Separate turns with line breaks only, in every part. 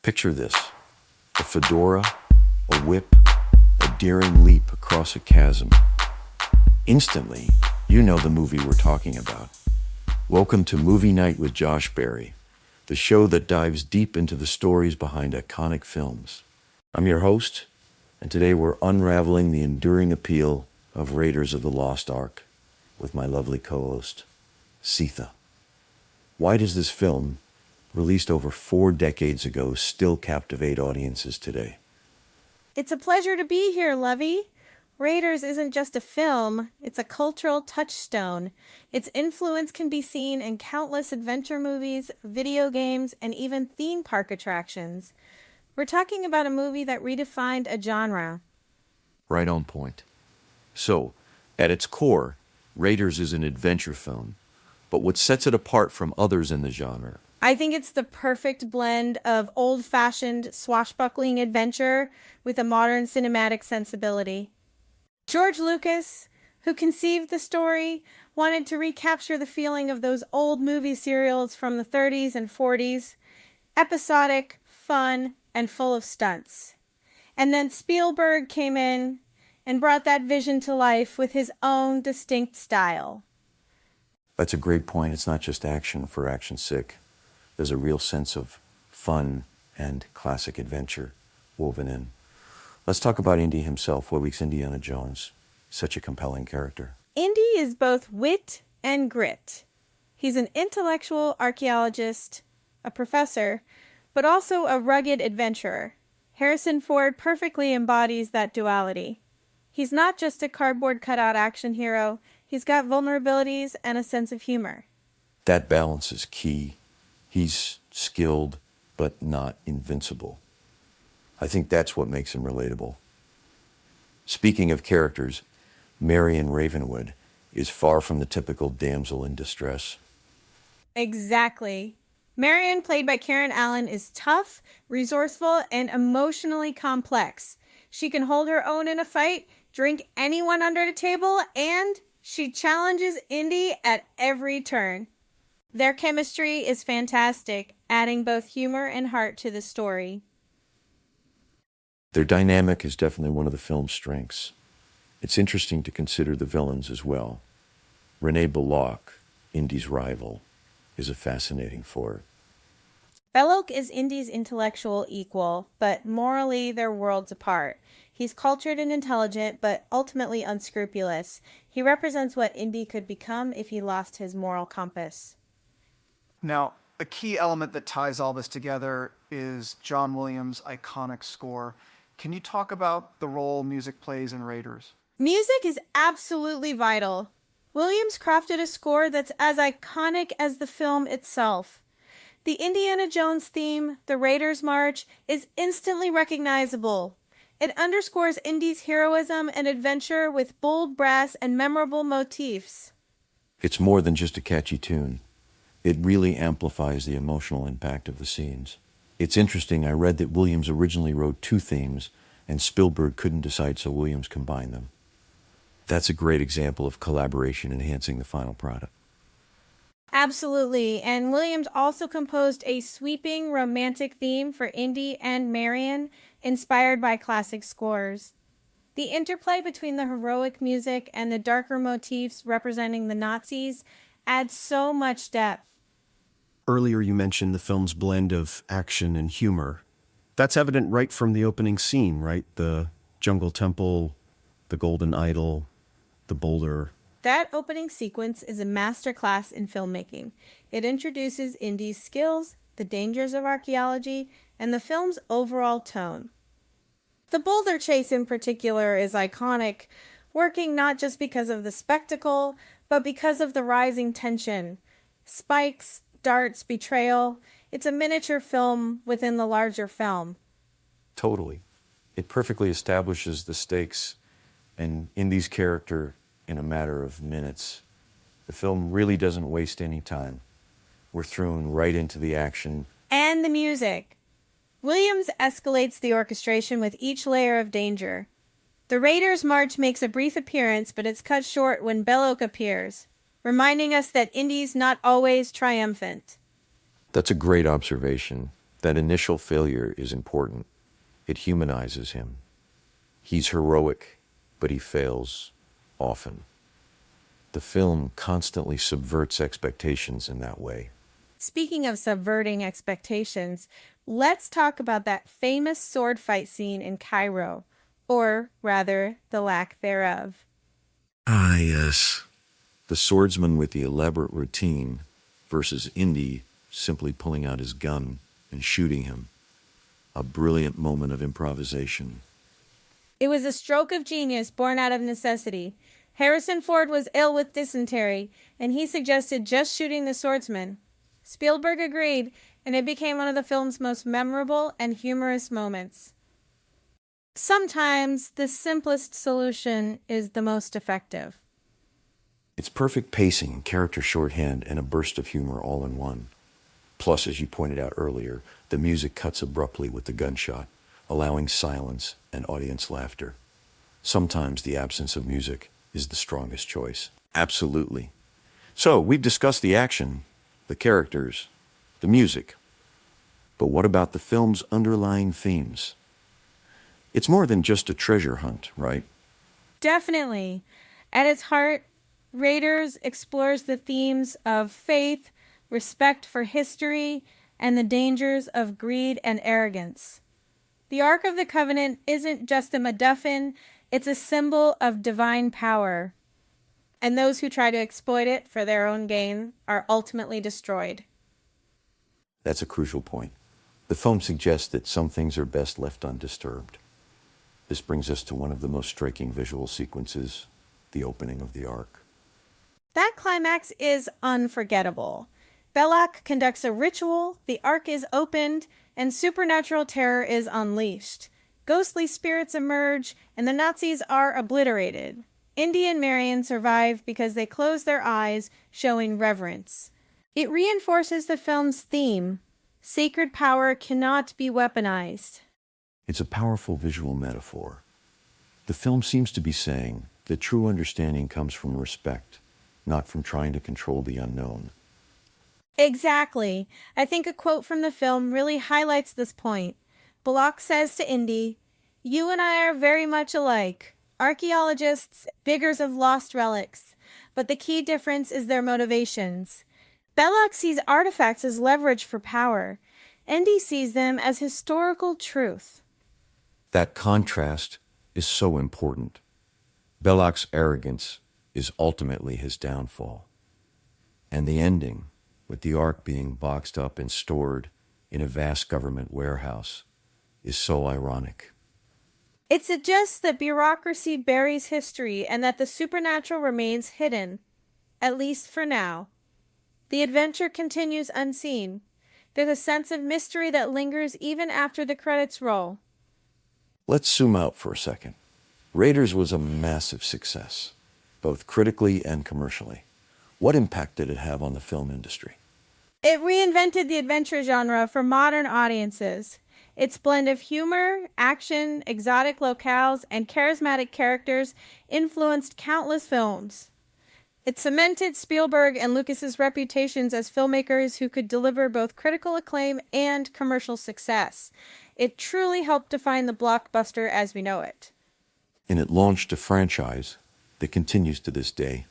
Picture this: a fedora, a whip, a daring leap across a chasm. Instantly, you know the movie we're talking about. Welcome to Movie Night with Josh Berry, the show that dives deep into the stories behind iconic films. I'm your host, and today we're unraveling the enduring appeal of Raiders of the Lost Ark with my lovely co-host, Sitha. Why does this film, released over 4 decades ago, still captivate audiences today?
It's a pleasure to be here, Lovey. Raiders isn't just a film, it's a cultural touchstone. Its influence can be seen in countless adventure movies, video games, and even theme park attractions. We're talking about a movie that redefined a genre.
Right on point. So, at its core, Raiders is an adventure film. But what sets it apart from others in the genre?
I think it's the perfect blend of old-fashioned swashbuckling adventure with a modern cinematic sensibility. George Lucas, who conceived the story, wanted to recapture the feeling of those old movie serials from the 30s and 40s, episodic, fun, and full of stunts. And then Spielberg came in and brought that vision to life with his own distinct style.
That's a great point. It's not just action for action's sake. There's a real sense of fun and classic adventure woven in. Let's talk about Indy himself. What makes Indiana Jones such a compelling character?
Indy is both wit and grit. He's an intellectual archaeologist, a professor, but also a rugged adventurer. Harrison Ford perfectly embodies that duality. He's not just a cardboard cutout action hero. He's got vulnerabilities and a sense of humor.
That balance is key. He's skilled, but not invincible. I think that's what makes him relatable. Speaking of characters, Marion Ravenwood is far from the typical damsel in distress.
Exactly. Marion, played by Karen Allen, is tough, resourceful, and emotionally complex. She can hold her own in a fight, drink anyone under the table, and she challenges Indy at every turn. Their chemistry is fantastic, adding both humor and heart to the story.
Their dynamic is definitely one of the film's strengths. It's interesting to consider the villains as well. René Belloq, Indy's rival, is a fascinating forward.
Belloq is Indy's intellectual equal, but morally they're worlds apart. He's cultured and intelligent, but ultimately unscrupulous. He represents what Indy could become if he lost his moral compass.
Now, a key element that ties all this together is John Williams' iconic score. Can you talk about the role music plays in Raiders?
Music is absolutely vital. Williams crafted a score that's as iconic as the film itself. The Indiana Jones theme, the Raiders March, is instantly recognizable. It underscores Indy's heroism and adventure with bold brass and memorable motifs.
It's more than just a catchy tune. It really amplifies the emotional impact of the scenes. It's interesting, I read that Williams originally wrote 2 themes, and Spielberg couldn't decide, so Williams combined them. That's a great example of collaboration enhancing the final product.
Absolutely, and Williams also composed a sweeping romantic theme for Indy and Marion, inspired by classic scores. The interplay between the heroic music and the darker motifs representing the Nazis adds so much depth.
Earlier you mentioned the film's blend of action and humor. That's evident right from the opening scene, right? The jungle temple, the golden idol, the boulder.
That opening sequence is a masterclass in filmmaking. It introduces Indy's skills, the dangers of archaeology, and the film's overall tone. The boulder chase in particular is iconic, working not just because of the spectacle, but because of the rising tension. Spikes, darts, betrayal. It's a miniature film within the larger film.
Totally. It perfectly establishes the stakes and Indy's character in a matter of minutes. The film really doesn't waste any time. We're thrown right into the action.
And the music. Williams escalates the orchestration with each layer of danger. The Raiders March makes a brief appearance, but it's cut short when Belloq appears, reminding us that Indy's not always triumphant.
That's a great observation. That initial failure is important. It humanizes him. He's heroic, but he fails often. The film constantly subverts expectations in that way.
Speaking of subverting expectations, let's talk about that famous sword fight scene in Cairo, or rather, the lack thereof.
Ah, yes. The swordsman with the elaborate routine versus Indy simply pulling out his gun and shooting him. A brilliant moment of improvisation.
It was a stroke of genius born out of necessity. Harrison Ford was ill with dysentery, and he suggested just shooting the swordsman. Spielberg agreed, and it became one of the film's most memorable and humorous moments. Sometimes the simplest solution is the most effective.
It's perfect pacing, character shorthand, and a burst of humor all in one. Plus, as you pointed out earlier, the music cuts abruptly with the gunshot, allowing silence and audience laughter. Sometimes the absence of music is the strongest choice. Absolutely. So, we've discussed the action, the characters, the music. But what about the film's underlying themes? It's more than just a treasure hunt, right?
Definitely. At its heart, Raiders explores the themes of faith, respect for history, and the dangers of greed and arrogance. The Ark of the Covenant isn't just a MacGuffin, it's a symbol of divine power. And those who try to exploit it for their own gain are ultimately destroyed.
That's a crucial point. The film suggests that some things are best left undisturbed. This brings us to one of the most striking visual sequences, the opening of the Ark.
That climax is unforgettable. Belloq conducts a ritual, the Ark is opened, and supernatural terror is unleashed. Ghostly spirits emerge, and the Nazis are obliterated. Indy and Marion survive because they close their eyes, showing reverence. It reinforces the film's theme. Sacred power cannot be weaponized.
It's a powerful visual metaphor. The film seems to be saying that true understanding comes from respect, not from trying to control the unknown.
Exactly. I think a quote from the film really highlights this point. Belloq says to Indy, "You and I are very much alike, archaeologists, diggers of lost relics, but the key difference is their motivations." Belloq sees artifacts as leverage for power. Indy sees them as historical truth.
That contrast is so important. Belloq's arrogance is ultimately his downfall. And the ending, with the Ark being boxed up and stored in a vast government warehouse, is so ironic.
It suggests that bureaucracy buries history and that the supernatural remains hidden, at least for now. The adventure continues unseen. There's a sense of mystery that lingers even after the credits roll.
Let's zoom out for a second. Raiders was a massive success, both critically and commercially. What impact did it have on the film industry?
It reinvented the adventure genre for modern audiences. Its blend of humor, action, exotic locales, and charismatic characters influenced countless films. It cemented Spielberg and Lucas's reputations as filmmakers who could deliver both critical acclaim and commercial success. It truly helped define the blockbuster as we know it.
And it launched a franchise that continues to this day.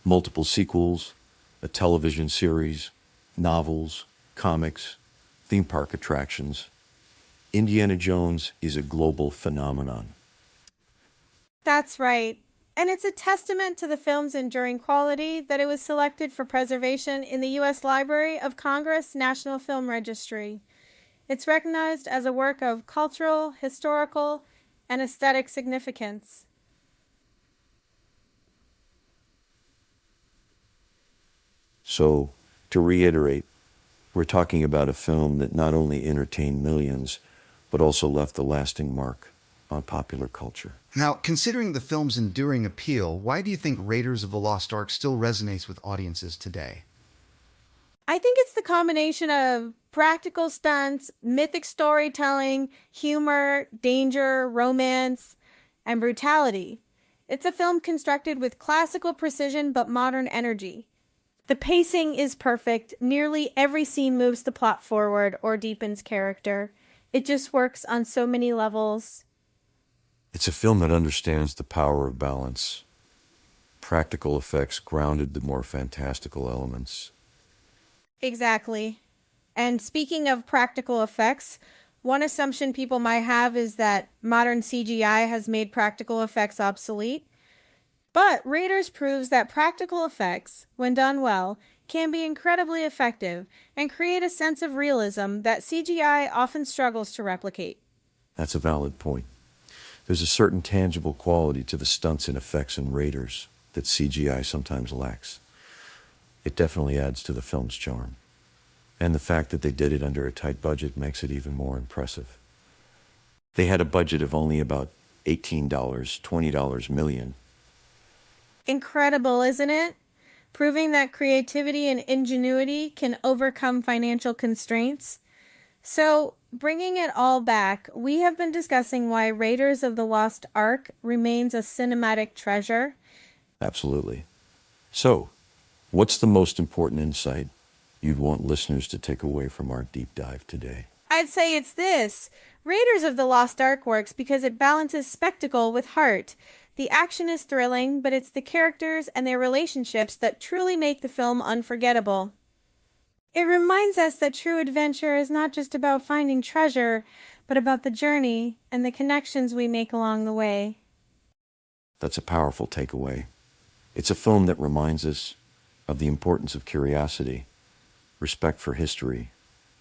Multiple sequels, a television series, novels, comics, theme park attractions. Indiana Jones is a global phenomenon.
That's right. And it's a testament to the film's enduring quality that it was selected for preservation in the U.S. Library of Congress National Film Registry. It's recognized as a work of cultural, historical, and aesthetic significance.
So, to reiterate, we're talking about a film that not only entertained millions, but also left a lasting mark on popular culture.
Now, considering the film's enduring appeal, why do you think Raiders of the Lost Ark still resonates with audiences today?
I think it's the combination of practical stunts, mythic storytelling, humor, danger, romance, and brutality. It's a film constructed with classical precision but modern energy. The pacing is perfect. Nearly every scene moves the plot forward or deepens character. It just works on so many levels.
It's a film that understands the power of balance. Practical effects grounded the more fantastical elements.
Exactly. And speaking of practical effects, one assumption people might have is that modern CGI has made practical effects obsolete. But Raiders proves that practical effects, when done well, can be incredibly effective and create a sense of realism that CGI often struggles to replicate.
That's a valid point. There's a certain tangible quality to the stunts and effects in Raiders that CGI sometimes lacks. It definitely adds to the film's charm. And the fact that they did it under a tight budget makes it even more impressive. They had a budget of only about $18, $20 million.
Incredible, isn't it? Proving that creativity and ingenuity can overcome financial constraints. So, bringing it all back, we have been discussing why Raiders of the Lost Ark remains a cinematic treasure.
Absolutely. So, what's the most important insight you'd want listeners to take away from our deep dive today?
I'd say it's this. Raiders of the Lost Ark works because it balances spectacle with heart. The action is thrilling, but it's the characters and their relationships that truly make the film unforgettable. It reminds us that true adventure is not just about finding treasure, but about the journey and the connections we make along the way.
That's a powerful takeaway. It's a film that reminds us of the importance of curiosity, respect for history,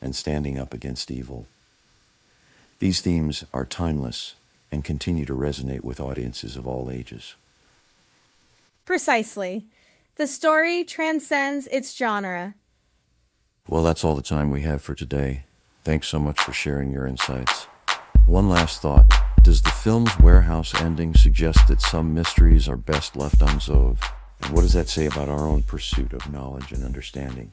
and standing up against evil. These themes are timeless and continue to resonate with audiences of all ages.
Precisely. The story transcends its genre.
Well, that's all the time we have for today. Thanks so much for sharing your insights. One last thought. Does the film's warehouse ending suggest that some mysteries are best left unsolved? And what does that say about our own pursuit of knowledge and understanding?